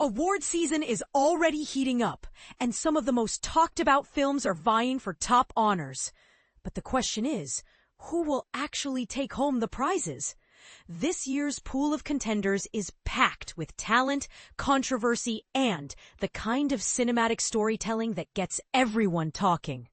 Award season is already heating up, and some of the most talked about films are vying for top honors. But the question is, who will actually take home the prizes? This year's pool of contenders is packed with talent, controversy, and the kind of cinematic storytelling that gets everyone talking.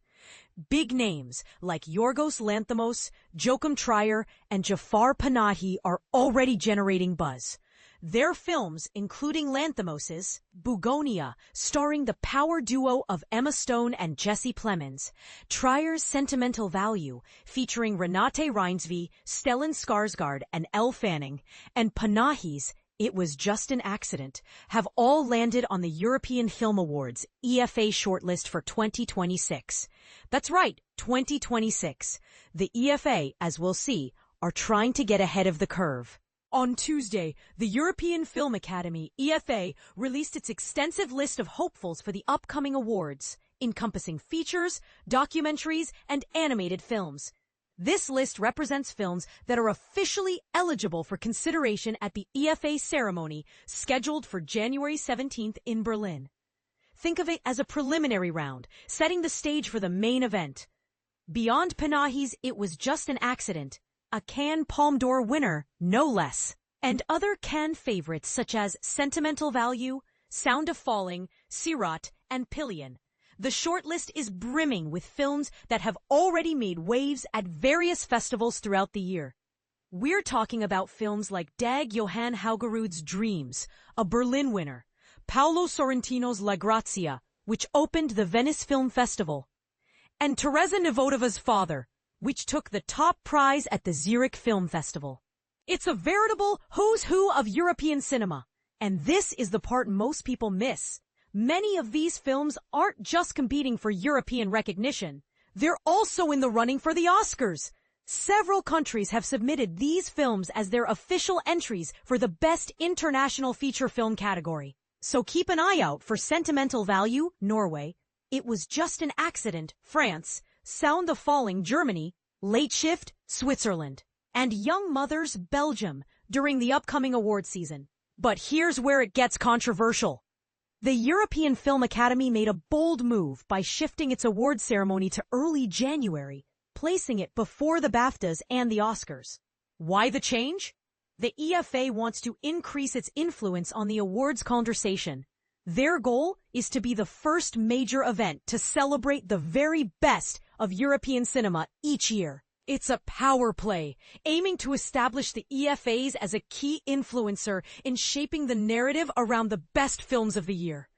Big names like Yorgos Lanthimos, Joachim Trier, and Jafar Panahi are already generating buzz. Their films, including Lanthimos's Bugonia, starring the power duo of Emma Stone and Jesse Plemons, Trier's Sentimental Value, featuring Renate Reinsve, Stellan Skarsgård, and Elle Fanning, and Panahi's It Was Just an Accident, have all landed on the European Film Awards EFA shortlist for 2026. That's right, 2026. The EFA, as we'll see, are trying to get ahead of the curve. On Tuesday, the European Film Academy, EFA, released its extensive list of hopefuls for the upcoming awards, encompassing features, documentaries, and animated films. This list represents films that are officially eligible for consideration at the EFA ceremony scheduled for January 17th in Berlin. Think of it as a preliminary round, setting the stage for the main event. Beyond Panahi's It Was Just an Accident, a Cannes Palme d'Or winner, no less, and other Cannes favorites such as Sentimental Value, Sound of Falling, Sirat, and Pillion. The shortlist is brimming with films that have already made waves at various festivals throughout the year. We're talking about films like Dag Johan Haugerud's Dreams, a Berlin winner, Paolo Sorrentino's La Grazia, which opened the Venice Film Festival, and Teresa Nevodova's Father, which took the top prize at the Zurich Film Festival. It's a veritable who's who of European cinema, and this is the part most people miss. Many of these films aren't just competing for European recognition, they're also in the running for the Oscars. Several countries have submitted these films as their official entries for the Best International Feature Film category. So keep an eye out for Sentimental Value, Norway, It Was Just an Accident, France, Sound of Falling, Germany, Late Shift, Switzerland, and Young Mothers, Belgium, during the upcoming award season. But here's where it gets controversial. The European Film Academy made a bold move by shifting its award ceremony to early January, placing it before the BAFTAs and the Oscars. Why the change? The EFA wants to increase its influence on the awards conversation. Their goal is to be the first major event to celebrate the very best of European cinema each year. It's a power play, aiming to establish the EFAs as a key influencer in shaping the narrative around the best films of the year.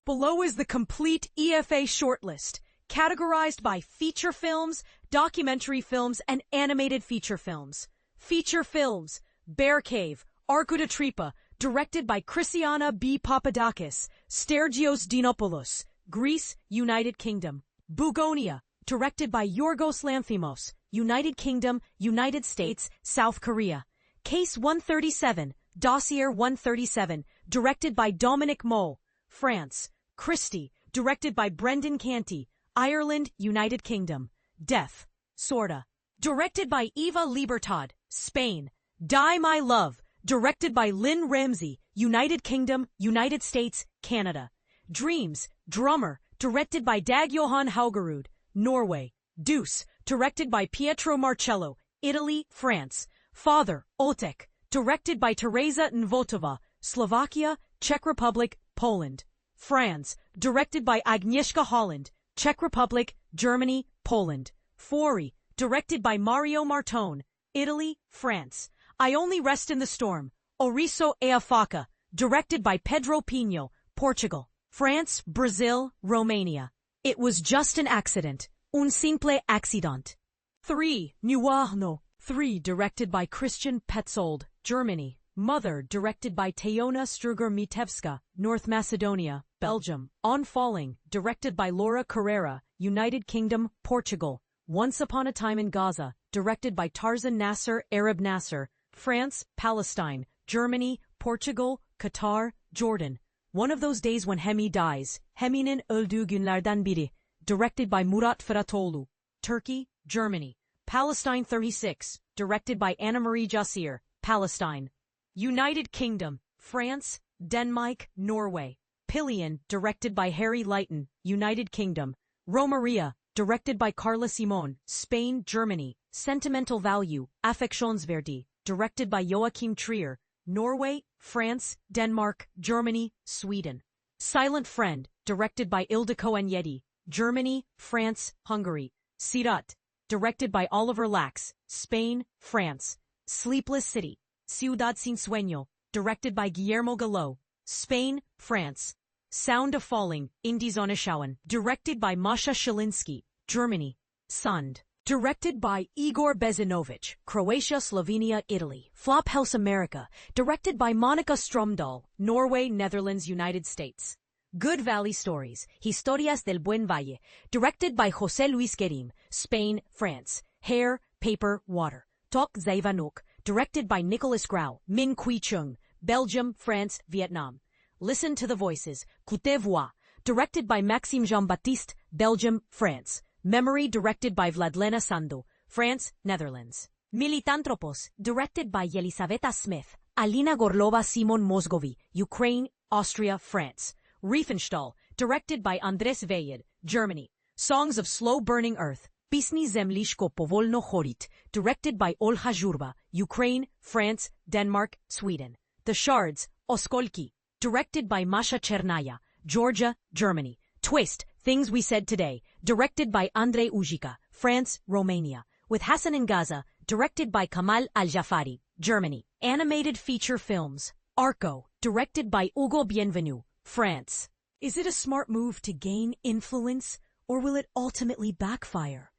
Below is the complete EFA shortlist, categorized by feature films, documentary films, and animated feature films. Feature films: Bear Cave, Arco de Tripa, directed by Christiana B. Papadakis, Stergios Dinopoulos, Greece, United Kingdom. Bugonia, directed by Yorgos Lanthimos, United Kingdom, United States, South Korea. Case 137, Dossier 137, directed by Dominic Moll, France. Christie, directed by Brendan Canty, Ireland, United Kingdom. Death, Sorta, directed by Eva Libertad, Spain. Die My Love, directed by Lynn Ramsey, United Kingdom, United States, Canada. Dreams, Drummer, directed by Dag Johan Haugerud, Norway. Deuce, directed by Pietro Marcello, Italy, France. Father, Otek, directed by Teresa Nvotova, Slovakia, Czech Republic, Poland. Franz, directed by Agnieszka Holland, Czech Republic, Germany, Poland. Fuori, directed by Mario Martone, Italy, France. I Only Rest in the Storm, Ouriço e a Faca, directed by Pedro Pinho, Portugal. France, Brazil, Romania. It Was Just an Accident, Un Simple Accident. 3. Nuarno. 3. Directed by Christian Petzold, Germany. Mother, directed by Teona Strugar-Mitevska, North Macedonia, Belgium. On Falling, directed by Laura Carrera, United Kingdom, Portugal. Once Upon a Time in Gaza, directed by Tarzan Nasser, Arab Nasser, France, Palestine, Germany, Portugal, Qatar, Jordan. One of Those Days When Hemi Dies, Hemi'nin Öldüğü Günlerden Biri, directed by Murat Feratoğlu, Turkey, Germany. Palestine 36, directed by Anna Marie Jassir, Palestine. United Kingdom, France, Denmark, Norway. Pillion, directed by Harry Leighton, United Kingdom. Romaria, directed by Carla Simon, Spain, Germany. Sentimental Value, Affectionsvärde, directed by Joachim Trier, Norway, France, Denmark, Germany, Sweden. Silent Friend, directed by Ildiko Enyedi, Germany, France, Hungary. Sirat, directed by Oliver Lax, Spain, France. Sleepless City, Ciudad Sin Sueño, directed by Guillermo Gallo, Spain, France. Sound of Falling, Indizonashawan, directed by Masha Shilinsky, Germany. Sund, directed by Igor Bezinovich, Croatia, Slovenia, Italy. Flophouse America, directed by Monica Stromdahl, Norway, Netherlands, United States. Good Valley Stories, Historias del Buen Valle, directed by José Luis Guerim, Spain, France. Hair, Paper, Water. Tok Zaivanuk, directed by Nicholas Grau, Min Quy Chung, Belgium, France, Vietnam. Listen to the Voices, Coute Voix, directed by Maxime Jean-Baptiste, Belgium, France. Memory, directed by Vladlena Sandu, France, Netherlands. Militanthropos, directed by Yelisaveta Smith, Alina Gorlova, Simon Mozgovi, Ukraine, Austria, France. Riefenstahl, directed by Andres Vejed, Germany. Songs of Slow-Burning Earth, Pisni Zemlishko Povolno Chorit, directed by Olha Jurba, Ukraine, France, Denmark, Sweden. The Shards, Oskolki, directed by Masha Chernaya, Georgia, Germany. Twist, Things We Said Today, directed by Andrei Ujica, France, Romania. With Hassan in Gaza, directed by Kamal Al-Jafari, Germany. Animated feature films, Arco, directed by Hugo Bienvenu, France. Is it a smart move to gain influence, or will it ultimately backfire?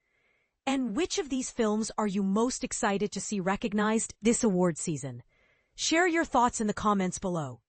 And which of these films are you most excited to see recognized this award season? Share your thoughts in the comments below.